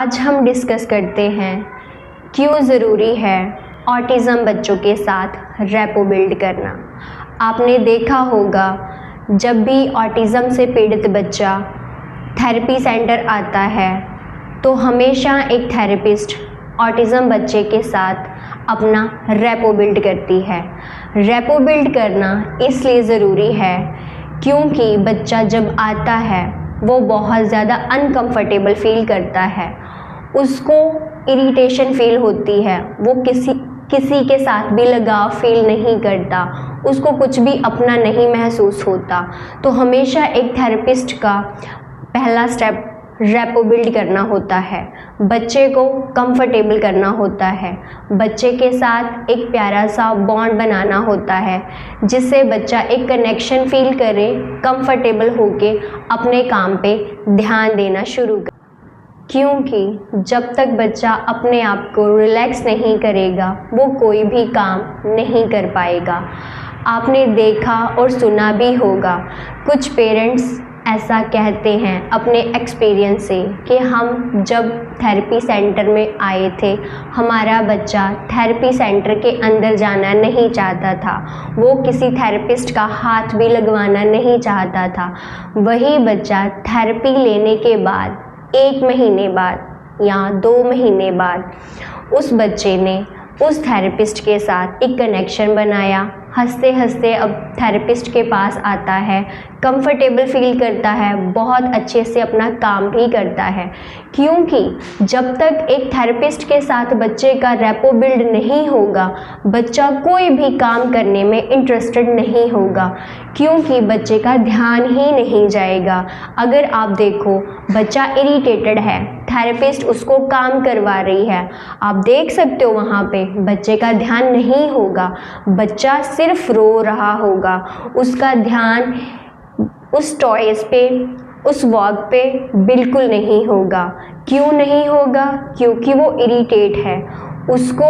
आज हम डिस्कस करते हैं क्यों ज़रूरी है ऑटिज़म बच्चों के साथ रेपो बिल्ड करना। आपने देखा होगा जब भी ऑटिज़म से पीड़ित बच्चा थेरेपी सेंटर आता है तो हमेशा एक थेरेपिस्ट ऑटिज़म बच्चे के साथ अपना रेपो बिल्ड करती है। रेपो बिल्ड करना इसलिए ज़रूरी है क्योंकि बच्चा जब आता है वो बहुत ज़्यादा अनकंफर्टेबल फील करता है, उसको इरिटेशन फील होती है, वो किसी के साथ भी लगाव फील नहीं करता, उसको कुछ भी अपना नहीं महसूस होता। तो हमेशा एक थेरेपिस्ट का पहला स्टेप रेपो बिल्ड करना होता है, बच्चे को कंफर्टेबल करना होता है, बच्चे के साथ एक प्यारा सा बॉन्ड बनाना होता है जिससे बच्चा एक कनेक्शन फील करे, कंफर्टेबल होके अपने काम पे ध्यान देना शुरू करे। क्योंकि जब तक बच्चा अपने आप को रिलैक्स नहीं करेगा वो कोई भी काम नहीं कर पाएगा। आपने देखा और सुना भी होगा, कुछ पेरेंट्स ऐसा कहते हैं अपने एक्सपीरियंस से कि हम जब थेरेपी सेंटर में आए थे, हमारा बच्चा थेरेपी सेंटर के अंदर जाना नहीं चाहता था, वो किसी थेरेपिस्ट का हाथ भी लगवाना नहीं चाहता था। वही बच्चा थेरेपी लेने के बाद 1 महीने बाद या 2 महीने बाद उस बच्चे ने उस थेरेपिस्ट के साथ एक कनेक्शन बनाया, हंसते हंसते अब थेरेपिस्ट के पास आता है, कंफर्टेबल फील करता है, बहुत अच्छे से अपना काम भी करता है। क्योंकि जब तक एक थेरेपिस्ट के साथ बच्चे का रेपो बिल्ड नहीं होगा, बच्चा कोई भी काम करने में इंटरेस्टेड नहीं होगा, क्योंकि बच्चे का ध्यान ही नहीं जाएगा। अगर आप देखो बच्चा इरिटेटेड है, थेरेपिस्ट उसको काम करवा रही है, आप देख सकते हो वहाँ पे बच्चे का ध्यान नहीं होगा, बच्चा सिर्फ रो रहा होगा, उसका ध्यान उस टॉयज़ पे, उस वॉक पे बिल्कुल नहीं होगा। क्यों नहीं होगा? क्योंकि वो इरिटेट है, उसको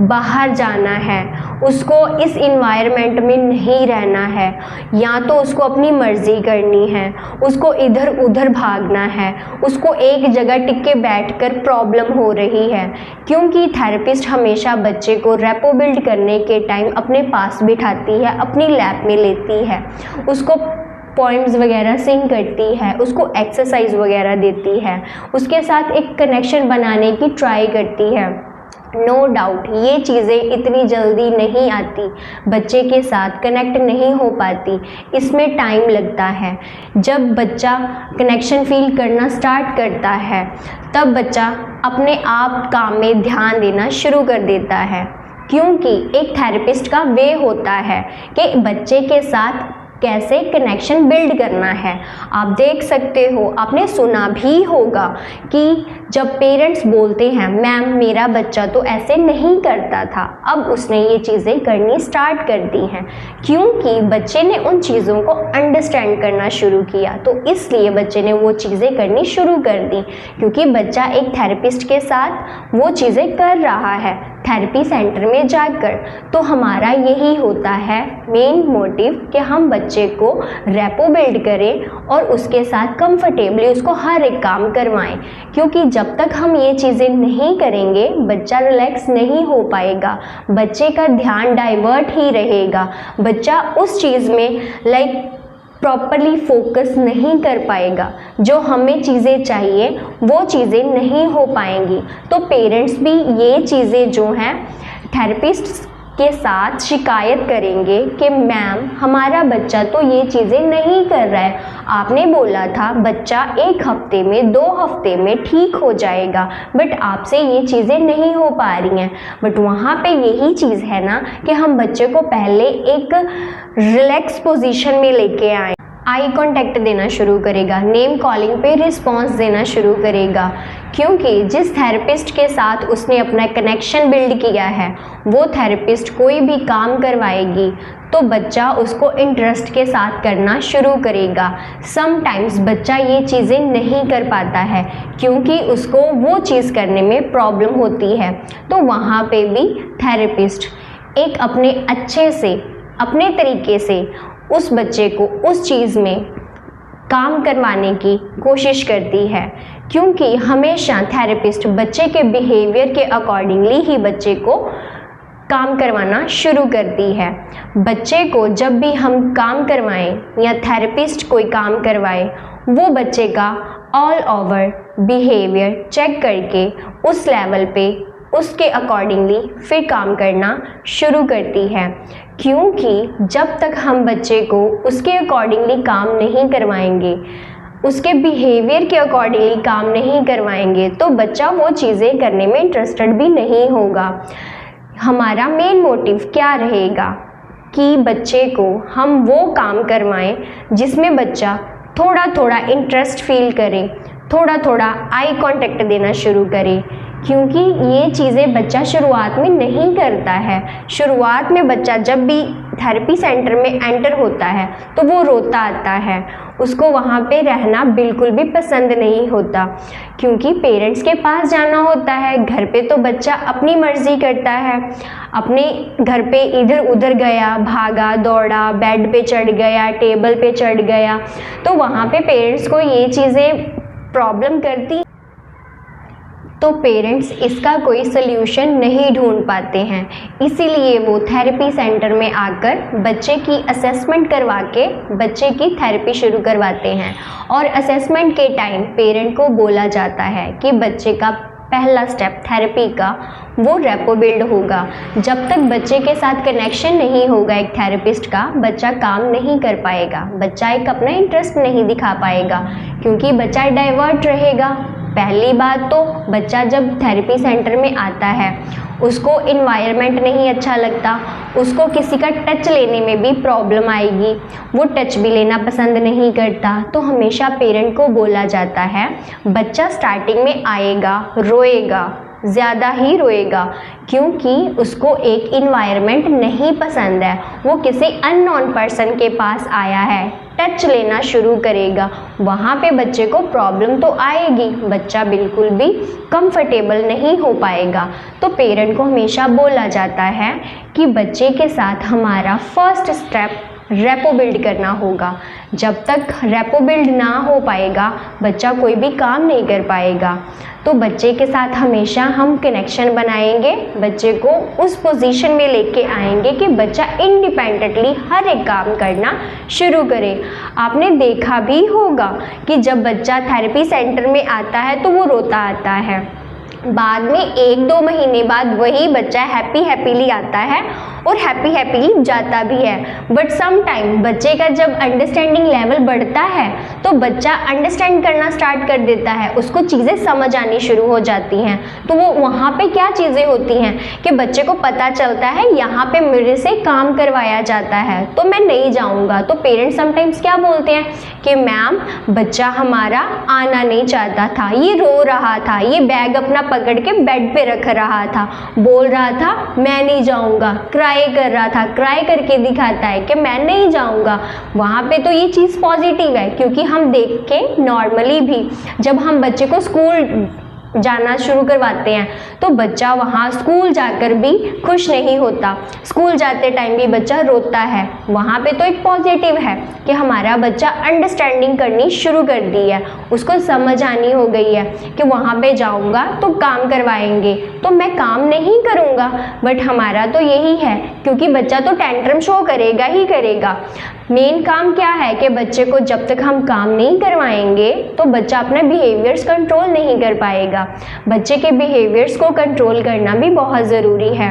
बाहर जाना है, उसको इस इन्वायरमेंट में नहीं रहना है, या तो उसको अपनी मर्ज़ी करनी है, उसको इधर उधर भागना है, उसको एक जगह टिक के बैठकर प्रॉब्लम हो रही है। क्योंकि थेरेपिस्ट हमेशा बच्चे को रेपो बिल्ड करने के टाइम अपने पास बिठाती है, अपनी लैप में लेती है, उसको पोइम्स वगैरह सिंग करती है, उसको एक्सरसाइज वगैरह देती है, उसके साथ एक कनेक्शन बनाने की ट्राई करती है। नो डाउट ये चीज़ें इतनी जल्दी नहीं आती, बच्चे के साथ कनेक्ट नहीं हो पाती, इसमें टाइम लगता है। जब बच्चा कनेक्शन फील करना स्टार्ट करता है तब बच्चा अपने आप काम में ध्यान देना शुरू कर देता है। क्योंकि एक थेरेपिस्ट का वे होता है कि बच्चे के साथ कैसे कनेक्शन बिल्ड करना है। आप देख सकते हो, आपने सुना भी होगा कि जब पेरेंट्स बोलते हैं मैम मेरा बच्चा तो ऐसे नहीं करता था, अब उसने ये चीज़ें करनी स्टार्ट कर दी हैं, क्योंकि बच्चे ने उन चीज़ों को अंडरस्टैंड करना शुरू किया, तो इसलिए बच्चे ने वो चीज़ें करनी शुरू कर दी। क्योंकि बच्चा एक थेरेपिस्ट के साथ वो चीज़ें कर रहा है थेरेपी सेंटर में जाकर। तो हमारा यही होता है मेन मोटिव कि हम बच्चे को रेपो बिल्ड करें और उसके साथ कंफर्टेबली उसको हर एक काम करवाएं। क्योंकि जब तक हम ये चीज़ें नहीं करेंगे बच्चा रिलैक्स नहीं हो पाएगा, बच्चे का ध्यान डाइवर्ट ही रहेगा, बच्चा उस चीज़ में प्रॉपरली फोकस नहीं कर पाएगा, जो हमें चीज़ें चाहिए वो चीज़ें नहीं हो पाएंगी। तो पेरेंट्स भी ये चीज़ें जो हैं थेरेपिस्ट के साथ शिकायत करेंगे कि मैम हमारा बच्चा तो ये चीज़ें नहीं कर रहा है, आपने बोला था बच्चा 1 हफ्ते में 2 हफ्ते में ठीक हो जाएगा, बट आपसे ये चीज़ें नहीं हो पा रही हैं। बट वहाँ पे यही चीज़ है ना कि हम बच्चे को पहले एक रिलैक्स पोजीशन में लेके आए, आई कांटेक्ट देना शुरू करेगा, नेम कॉलिंग पे रिस्पॉन्स देना शुरू करेगा। क्योंकि जिस थेरेपिस्ट के साथ उसने अपना कनेक्शन बिल्ड किया है वो थेरेपिस्ट कोई भी काम करवाएगी तो बच्चा उसको इंटरेस्ट के साथ करना शुरू करेगा। समटाइम्स बच्चा ये चीज़ें नहीं कर पाता है क्योंकि उसको वो चीज़ करने में प्रॉब्लम होती है, तो वहाँ पे भी थेरेपिस्ट एक अपने अच्छे से अपने तरीके से उस बच्चे को उस चीज़ में काम करवाने की कोशिश करती है। क्योंकि हमेशा थेरेपिस्ट बच्चे के बिहेवियर के अकॉर्डिंगली ही बच्चे को काम करवाना शुरू करती है। बच्चे को जब भी हम काम करवाएं या थेरेपिस्ट कोई काम करवाए, वो बच्चे का ऑल ओवर बिहेवियर चेक करके उस लेवल पे उसके अकॉर्डिंगली फिर काम करना शुरू करती है। क्योंकि जब तक हम बच्चे को उसके अकॉर्डिंगली काम नहीं करवाएंगे, उसके बिहेवियर के अकॉर्डिंगली काम नहीं करवाएंगे, तो बच्चा वो चीज़ें करने में इंटरेस्टेड भी नहीं होगा। हमारा मेन मोटिव क्या रहेगा कि बच्चे को हम वो काम करवाएं जिसमें बच्चा थोड़ा थोड़ा इंटरेस्ट फील करे, थोड़ा थोड़ा आई कांटेक्ट देना शुरू करे। क्योंकि ये चीज़ें बच्चा शुरुआत में नहीं करता है। शुरुआत में बच्चा जब भी थेरेपी सेंटर में एंटर होता है तो वो रोता आता है, उसको वहाँ पे रहना बिल्कुल भी पसंद नहीं होता, क्योंकि पेरेंट्स के पास जाना होता है। घर पे तो बच्चा अपनी मर्ज़ी करता है, अपने घर पे इधर उधर गया, भागा दौड़ा, बेड पे चढ़ गया, टेबल पे चढ़ गया, तो वहाँ पे पेरेंट्स को ये चीज़ें प्रॉब्लम करती, तो पेरेंट्स इसका कोई सल्यूशन नहीं ढूंढ पाते हैं। इसीलिए वो थेरेपी सेंटर में आकर बच्चे की असेसमेंट करवा के बच्चे की थेरेपी शुरू करवाते हैं। और असेसमेंट के टाइम पेरेंट को बोला जाता है कि बच्चे का पहला स्टेप थेरेपी का वो रेपो बिल्ड होगा। जब तक बच्चे के साथ कनेक्शन नहीं होगा एक थेरेपिस्ट का, बच्चा काम नहीं कर पाएगा, बच्चा एक अपना इंटरेस्ट नहीं दिखा पाएगा, क्योंकि बच्चा डाइवर्ट रहेगा। पहली बात तो बच्चा जब थेरेपी सेंटर में आता है, उसको इन्वायरमेंट नहीं अच्छा लगता, उसको किसी का टच लेने में भी प्रॉब्लम आएगी, वो टच भी लेना पसंद नहीं करता। तो हमेशा पेरेंट को बोला जाता है बच्चा स्टार्टिंग में आएगा, रोएगा, ज़्यादा ही रोएगा, क्योंकि उसको एक इन्वायरमेंट नहीं पसंद है। वो किसी अननोन पर्सन के पास आया है, टच लेना शुरू करेगा, वहाँ पे बच्चे को प्रॉब्लम तो आएगी, बच्चा बिल्कुल भी कंफर्टेबल नहीं हो पाएगा। तो पेरेंट को हमेशा बोला जाता है कि बच्चे के साथ हमारा फर्स्ट स्टेप रेपो बिल्ड करना होगा। जब तक रेपो बिल्ड ना हो पाएगा, बच्चा कोई भी काम नहीं कर पाएगा। तो बच्चे के साथ हमेशा हम कनेक्शन बनाएंगे, बच्चे को उस पोजीशन में लेके आएंगे कि बच्चा इंडिपेंडेंटली हर एक काम करना शुरू करे। आपने देखा भी होगा कि जब बच्चा थेरेपी सेंटर में आता है तो वो रोता आता है, बाद में 1-2 महीने बाद वही बच्चा हैप्पीली आता है और हैप्पीली जाता भी है। बट सम टाइम बच्चे का जब अंडरस्टैंडिंग लेवल बढ़ता है तो बच्चा अंडरस्टैंड करना स्टार्ट कर देता है, उसको चीज़ें समझ आनी शुरू हो जाती हैं। तो वो वहाँ पे क्या चीज़ें होती हैं कि बच्चे को पता चलता है यहाँ पे मेरे से काम करवाया जाता है तो मैं नहीं जाऊँगा। तो पेरेंट्स समटाइम्स क्या बोलते हैं कि मैम बच्चा हमारा आना नहीं चाहता था, ये रो रहा था, ये बैग अपना पकड़ के बेड पे रख रहा था, बोल रहा था मैं नहीं जाऊँगा, क्राई कर रहा था, क्राई करके दिखाता है कि मैं नहीं जाऊँगा। वहाँ पे तो ये चीज़ पॉजिटिव है, क्योंकि हम देख के नॉर्मली भी जब हम बच्चे को स्कूल जाना शुरू करवाते हैं तो बच्चा वहाँ स्कूल जाकर भी खुश नहीं होता, स्कूल जाते टाइम भी बच्चा रोता है। वहाँ पे तो एक पॉजिटिव है कि हमारा बच्चा अंडरस्टैंडिंग करनी शुरू कर दी है, उसको समझ आनी हो गई है कि वहाँ पे जाऊँगा तो काम करवाएंगे तो मैं काम नहीं करूँगा। बट हमारा तो यही है, क्योंकि बच्चा तो टेंट्रम शो करेगा ही करेगा। मेन काम क्या है कि बच्चे को जब तक हम काम नहीं करवाएंगे तो बच्चा अपने बिहेवियर्स कंट्रोल नहीं कर पाएगा। बच्चे के बिहेवियर्स को कंट्रोल करना भी बहुत ज़रूरी है।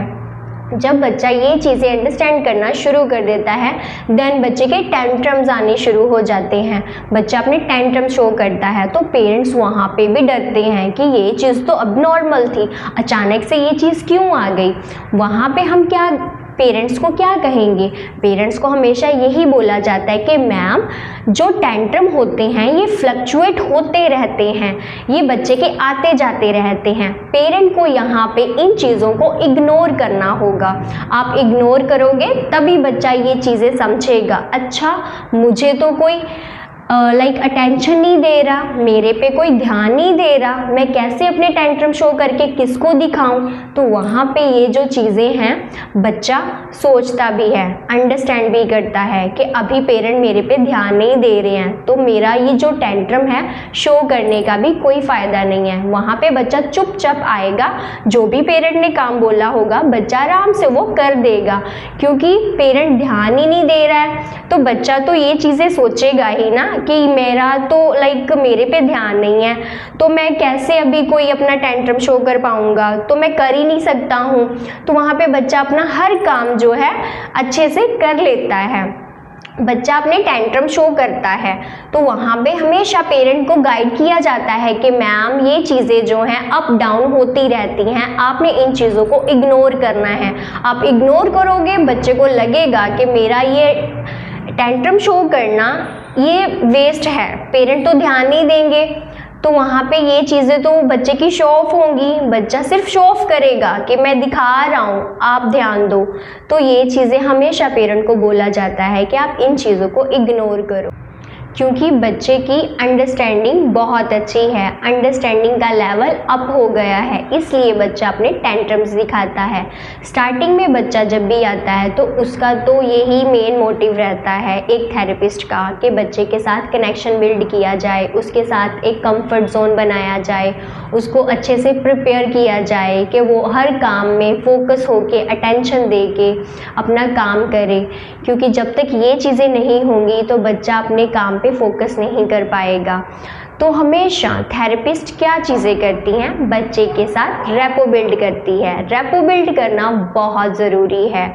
जब बच्चा ये चीज़ें अंडरस्टैंड करना शुरू कर देता है देन बच्चे के टेंट्रम्स आने शुरू हो जाते हैं, बच्चा अपने टेंट्रम शो करता है। तो पेरेंट्स वहाँ पे भी डरते हैं कि ये चीज़ तो अब नॉर्मल थी, अचानक से ये चीज़ क्यों आ गई। वहाँ पे हम क्या पेरेंट्स को क्या कहेंगे, पेरेंट्स को हमेशा यही बोला जाता है कि मैम जो टेंट्रम होते हैं ये फ्लक्चुएट होते रहते हैं, ये बच्चे के आते जाते रहते हैं। पेरेंट को यहाँ पे इन चीज़ों को इग्नोर करना होगा। आप इग्नोर करोगे तभी बच्चा ये चीज़ें समझेगा, अच्छा मुझे तो कोई लाइक अटेंशन नहीं दे रहा, मेरे पे कोई ध्यान नहीं दे रहा, मैं कैसे अपने टेंट्रम शो करके किसको दिखाऊं। तो वहाँ पे ये जो चीज़ें हैं बच्चा सोचता भी है, अंडरस्टैंड भी करता है कि अभी पेरेंट मेरे पे ध्यान नहीं दे रहे हैं, तो मेरा ये जो टेंट्रम है शो करने का भी कोई फ़ायदा नहीं है। वहाँ पे बच्चा चुपचाप आएगा, जो भी पेरेंट ने काम बोला होगा बच्चा आराम से वो कर देगा, क्योंकि पेरेंट ध्यान ही नहीं दे रहा है। तो बच्चा तो ये चीज़ें सोचेगा ही ना कि मेरा तो लाइक मेरे पे ध्यान नहीं है, तो मैं कैसे अभी कोई अपना टेंट्रम शो कर पाऊँगा, तो मैं कर ही नहीं सकता हूँ। तो वहाँ पे बच्चा अपना हर काम जो है अच्छे से कर लेता है, बच्चा अपने टेंट्रम शो करता है। तो वहाँ पे हमेशा पेरेंट को गाइड किया जाता है कि मैम ये चीज़ें जो हैं अप डाउन होती रहती हैं, आपने इन चीज़ों को इग्नोर करना है। आप इग्नोर करोगे, बच्चे को लगेगा कि मेरा ये टेंट्रम शो करना ये वेस्ट है, पेरेंट तो ध्यान नहीं देंगे। तो वहाँ पे ये चीज़ें तो बच्चे की शो ऑफ होंगी, बच्चा सिर्फ शो ऑफ करेगा कि मैं दिखा रहा हूँ, आप ध्यान दो। तो ये चीज़ें हमेशा पेरेंट को बोला जाता है कि आप इन चीज़ों को इग्नोर करो, क्योंकि बच्चे की अंडरस्टैंडिंग बहुत अच्छी है, अंडरस्टैंडिंग का लेवल अप हो गया है, इसलिए बच्चा अपने टेंट्रम्स दिखाता है। स्टार्टिंग में बच्चा जब भी आता है तो उसका तो यही मेन मोटिव रहता है एक थेरेपिस्ट का कि बच्चे के साथ कनेक्शन बिल्ड किया जाए, उसके साथ एक कंफर्ट जोन बनाया जाए, उसको अच्छे से प्रिपेयर किया जाए कि वो हर काम में फोकस होके अटेंशन दे के अपना काम करे, क्योंकि जब तक ये चीज़ें नहीं होंगी तो बच्चा अपने काम पे फोकस नहीं कर पाएगा। तो हमेशा थेरेपिस्ट क्या चीज़ें करती हैं, बच्चे के साथ रेपो बिल्ड करती है। रेपो बिल्ड करना बहुत ज़रूरी है,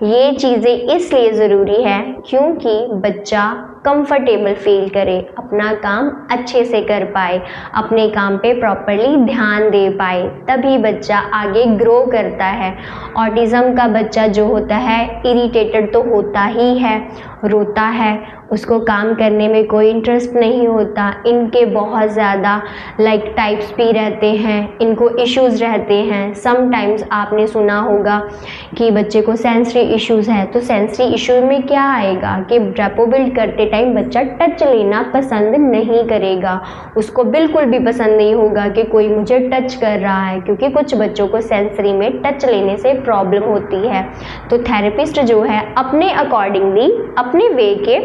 ये चीज़ें इसलिए ज़रूरी है क्योंकि बच्चा कंफर्टेबल फील करे, अपना काम अच्छे से कर पाए, अपने काम पे प्रॉपरली ध्यान दे पाए, तभी बच्चा आगे ग्रो करता है। ऑटिज़म का बच्चा जो होता है इरिटेटेड तो होता ही है, रोता है, उसको काम करने में कोई इंटरेस्ट नहीं होता। इनके बहुत ज़्यादा लाइक टाइप्स भी रहते हैं, इनको इश्यूज़ रहते हैं। समटाइम्स आपने सुना होगा कि बच्चे को सेंसरी इश्यूज़ है, तो सेंसरी इश्यूज में क्या आएगा कि रेपो बिल्ड करते टाइम बच्चा टच लेना पसंद नहीं करेगा, उसको बिल्कुल भी पसंद नहीं होगा कि कोई मुझे टच कर रहा है, क्योंकि कुछ बच्चों को सेंसरी में टच लेने से प्रॉब्लम होती है। तो थेरेपिस्ट जो है अपने अकॉर्डिंगली अपने वे के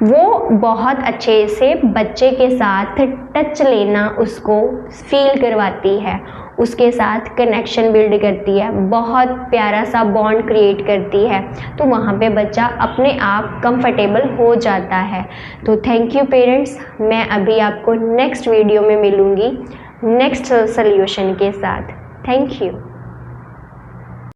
वो बहुत अच्छे से बच्चे के साथ टच लेना उसको फील करवाती है, उसके साथ कनेक्शन बिल्ड करती है, बहुत प्यारा सा बॉन्ड क्रिएट करती है। तो वहाँ पे बच्चा अपने आप कंफर्टेबल हो जाता है। तो थैंक यू पेरेंट्स, मैं अभी आपको नेक्स्ट वीडियो में मिलूँगी नेक्स्ट सोल्यूशन के साथ। Thank you.